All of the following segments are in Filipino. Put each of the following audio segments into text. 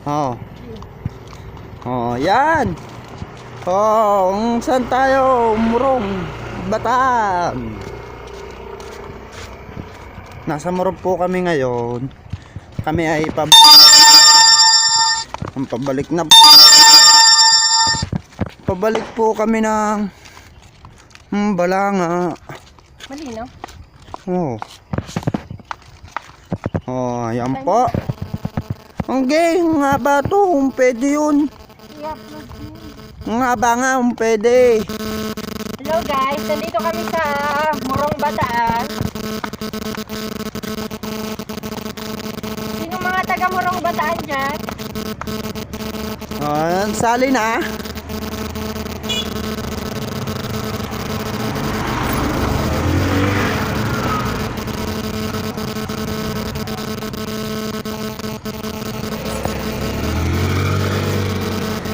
Oh. Oh, yan. Oh, saan tayo? Morong, Bataan. Nasa Morong po kami ngayon. Kami ay pabalik na. Pabalik po kami ng Balanga. Malinaw? Oh. Oh, ayan po. Ang gay, nga ba ito? Pwede yun. Nga ba nga, pwede. Hello guys, nandito kami sa Morong Bataan. Sino mga taga Morong Bataan dyan? Oh, sali na.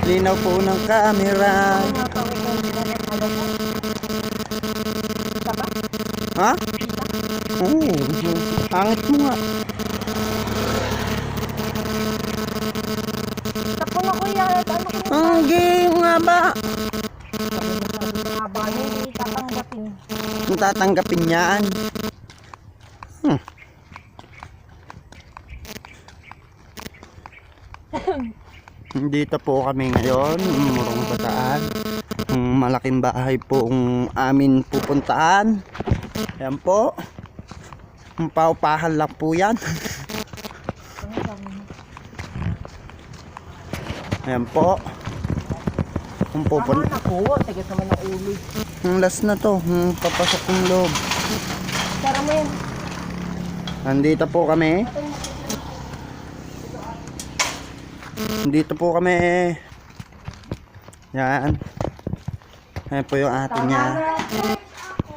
Linaw po ng camera. Ha? Oo. Angit mo nga. Tapo na kuya, ano ko Ang gay nga ba? haba na hindi tatanggapin. Kung tatanggapin yan. Dito po kami ngayon, Morong Bataan. Malaking bahay po ang amin pupuntaan. Ayan po. Paupahan lang po yan. Ayan po. Kung pupunta. Ako, tagas naman ang ulo. Last na to. Papasok yung loob. Tara mo yun. Nandito po kami. Dito po kami. Yan. Ayan po yung atin niya.